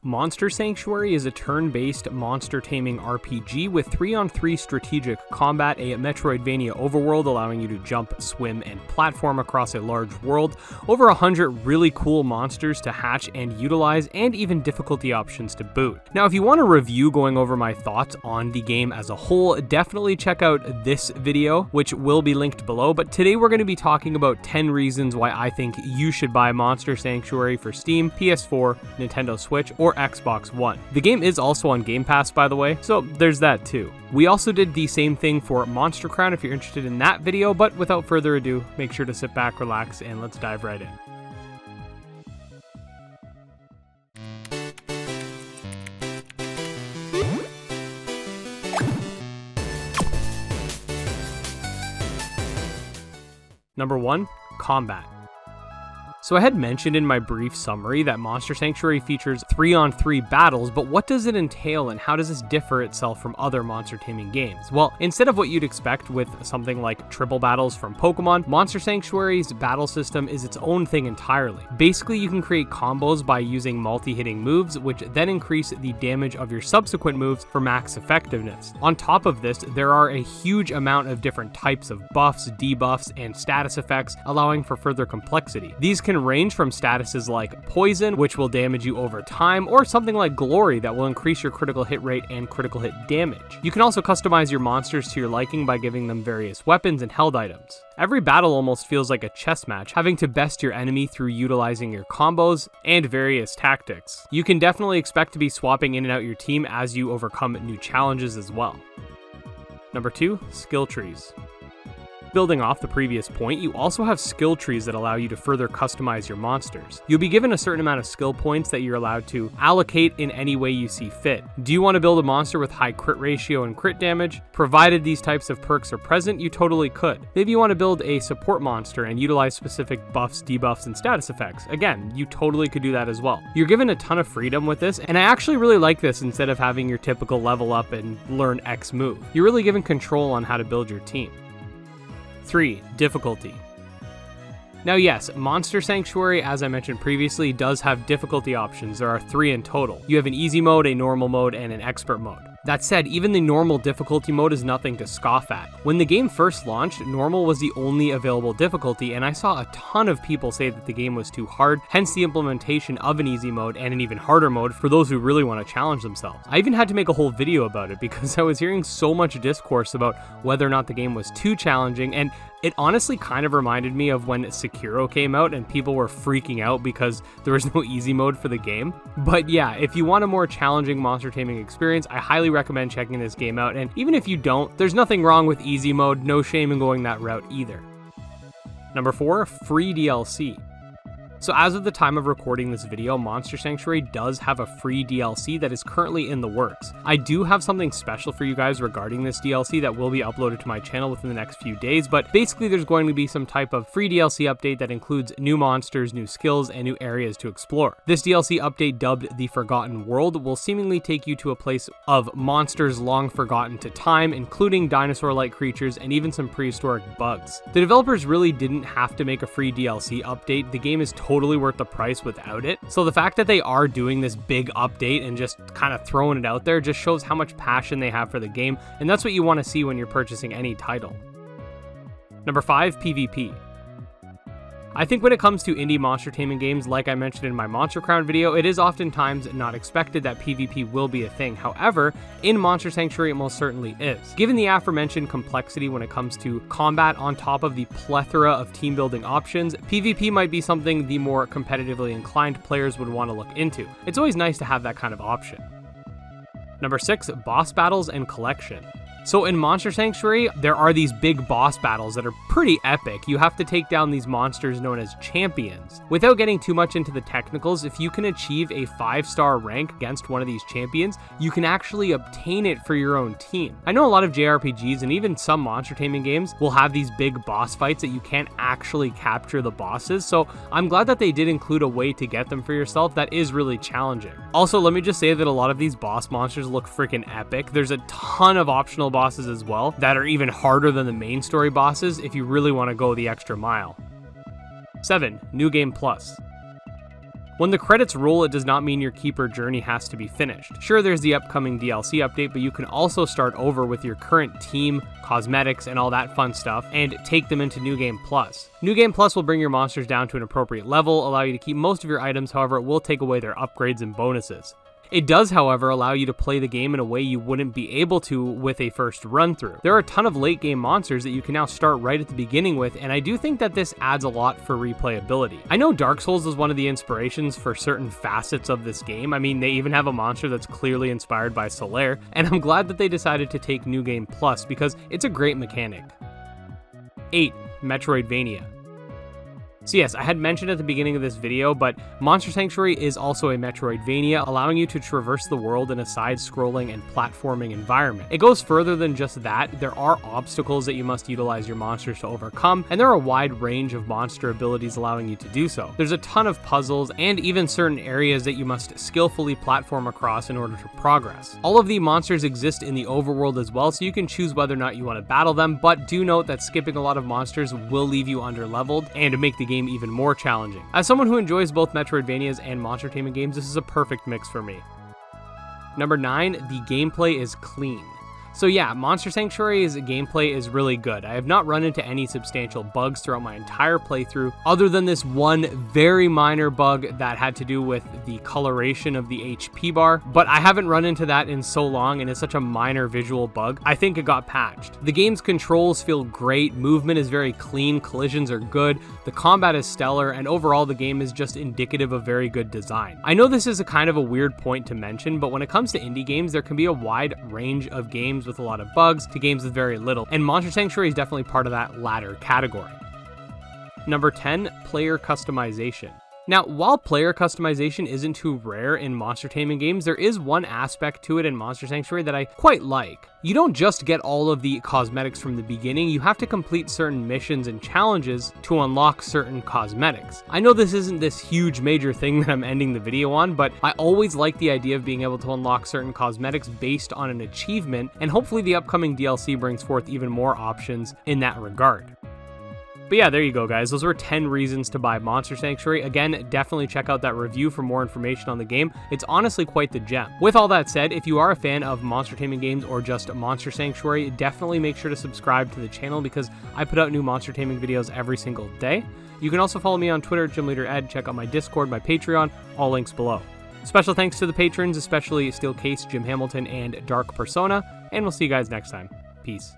Monster Sanctuary is a turn-based monster taming RPG with 3-on-3 strategic combat, a Metroidvania overworld allowing you to jump, swim, and platform across a large world, over 100 really cool monsters to hatch and utilize, and even difficulty options to boot. Now, if you want a review going over my thoughts on the game as a whole, definitely check out this video, which will be linked below, but today we're going to be talking about 10 reasons why I think you should buy Monster Sanctuary for Steam, PS4, Nintendo Switch, or Xbox One. The game is also on Game Pass, by the way, so there's that too. We also did the same thing for Monster Crown if you're interested in that video, but without further ado, make sure to sit back, relax, and let's dive right in. Number 1, combat. So I had mentioned in my brief summary that Monster Sanctuary features 3-on-3 battles, but what does it entail and how does this differ itself from other monster taming games? Well, instead of what you'd expect with something like triple battles from Pokemon, Monster Sanctuary's battle system is its own thing entirely. Basically, you can create combos by using multi-hitting moves, which then increase the damage of your subsequent moves for max effectiveness. On top of this, there are a huge amount of different types of buffs, debuffs, and status effects, allowing for further complexity. These can range from statuses like Poison, which will damage you over time, or something like Glory that will increase your critical hit rate and critical hit damage. You can also customize your monsters to your liking by giving them various weapons and held items. Every battle almost feels like a chess match, having to best your enemy through utilizing your combos and various tactics. You can definitely expect to be swapping in and out your team as you overcome new challenges as well. Number 2, skill trees. Building off the previous point, you also have skill trees that allow you to further customize your monsters. You'll be given a certain amount of skill points that you're allowed to allocate in any way you see fit. Do you want to build a monster with high crit ratio and crit damage? Provided these types of perks are present, you totally could. Maybe you want to build a support monster and utilize specific buffs, debuffs, and status effects. Again, you totally could do that as well. You're given a ton of freedom with this, and I actually really like this instead of having your typical level up and learn X move. You're really given control on how to build your team. 3, difficulty. Now yes, Monster Sanctuary, as I mentioned previously, does have difficulty options. There are 3 in total. You have an easy mode, a normal mode, and an expert mode. That said, even the normal difficulty mode is nothing to scoff at. When the game first launched, normal was the only available difficulty, and I saw a ton of people say that the game was too hard, hence the implementation of an easy mode and an even harder mode for those who really want to challenge themselves. I even had to make a whole video about it because I was hearing so much discourse about whether or not the game was too challenging, and it honestly kind of reminded me of when Sekiro came out and people were freaking out because there was no easy mode for the game. But yeah, if you want a more challenging monster taming experience, I highly recommend checking this game out, and even if you don't, there's nothing wrong with easy mode, no shame in going that route either. Number 4, free DLC. So as of the time of recording this video, Monster Sanctuary does have a free DLC that is currently in the works. I do have something special for you guys regarding this DLC that will be uploaded to my channel within the next few days, but basically there's going to be some type of free DLC update that includes new monsters, new skills, and new areas to explore. This DLC update, dubbed the Forgotten World, will seemingly take you to a place of monsters long forgotten to time, including dinosaur-like creatures and even some prehistoric bugs. The developers really didn't have to make a free DLC update. The game is totally worth the price without it. So the fact that they are doing this big update and just kind of throwing it out there just shows how much passion they have for the game, and that's what you want to see when you're purchasing any title. Number 5, PvP. I think when it comes to indie monster taming games, like I mentioned in my Monster Crown video, it is oftentimes not expected that PvP will be a thing. However, in Monster Sanctuary, it most certainly is. Given the aforementioned complexity when it comes to combat on top of the plethora of team building options, PvP might be something the more competitively inclined players would want to look into. It's always nice to have that kind of option. Number 6, boss battles and collection. So in Monster Sanctuary, there are these big boss battles that are pretty epic. You have to take down these monsters known as champions. Without getting too much into the technicals, if you can achieve a 5-star rank against one of these champions, you can actually obtain it for your own team. I know a lot of JRPGs and even some monster taming games will have these big boss fights that you can't actually capture the bosses, so I'm glad that they did include a way to get them for yourself that is really challenging. Also, let me just say that a lot of these boss monsters look freaking epic. There's a ton of optional bosses as well that are even harder than the main story bosses if you really want to go the extra mile. 7. New Game Plus. When the credits roll, it does not mean your keeper journey has to be finished. Sure, there's the upcoming DLC update, but you can also start over with your current team, cosmetics, and all that fun stuff, and take them into New Game Plus. New Game Plus will bring your monsters down to an appropriate level, allow you to keep most of your items, however, it will take away their upgrades and bonuses. It does, however, allow you to play the game in a way you wouldn't be able to with a first run-through. There are a ton of late game monsters that you can now start right at the beginning with, and I do think that this adds a lot for replayability. I know Dark Souls is one of the inspirations for certain facets of this game. I mean, they even have a monster that's clearly inspired by Solaire, and I'm glad that they decided to take New Game Plus because it's a great mechanic. 8. Metroidvania. So yes, I had mentioned at the beginning of this video, but Monster Sanctuary is also a Metroidvania, allowing you to traverse the world in a side-scrolling and platforming environment. It goes further than just that. There are obstacles that you must utilize your monsters to overcome, and there are a wide range of monster abilities allowing you to do so. There's a ton of puzzles, and even certain areas that you must skillfully platform across in order to progress. All of the monsters exist in the overworld as well, so you can choose whether or not you want to battle them, but do note that skipping a lot of monsters will leave you under-leveled, and make the game even more challenging. As someone who enjoys both Metroidvanias and Monster Taming games, this is a perfect mix for me. Number 9, the gameplay is clean. So yeah, Monster Sanctuary's gameplay is really good. I have not run into any substantial bugs throughout my entire playthrough, other than this one very minor bug that had to do with the coloration of the HP bar, but I haven't run into that in so long, and it's such a minor visual bug. I think it got patched. The game's controls feel great, movement is very clean, collisions are good, the combat is stellar, and overall the game is just indicative of very good design. I know this is a kind of a weird point to mention, but when it comes to indie games, there can be a wide range of games with a lot of bugs to games with very little, and Monster Sanctuary is definitely part of that latter category. Number 10, player customization. Now, while player customization isn't too rare in Monster Taming games, there is one aspect to it in Monster Sanctuary that I quite like. You don't just get all of the cosmetics from the beginning, you have to complete certain missions and challenges to unlock certain cosmetics. I know this isn't this huge major thing that I'm ending the video on, but I always like the idea of being able to unlock certain cosmetics based on an achievement, and hopefully the upcoming DLC brings forth even more options in that regard. But yeah, there you go, guys. Those were 10 reasons to buy Monster Sanctuary. Again, definitely check out that review for more information on the game. It's honestly quite the gem. With all that said, if you are a fan of Monster Taming games or just Monster Sanctuary, definitely make sure to subscribe to the channel because I put out new Monster Taming videos every single day. You can also follow me on Twitter, GymLeaderEd, check out my Discord, my Patreon, all links below. Special thanks to the patrons, especially Steel Case, Jim Hamilton, and Dark Persona, and we'll see you guys next time. Peace.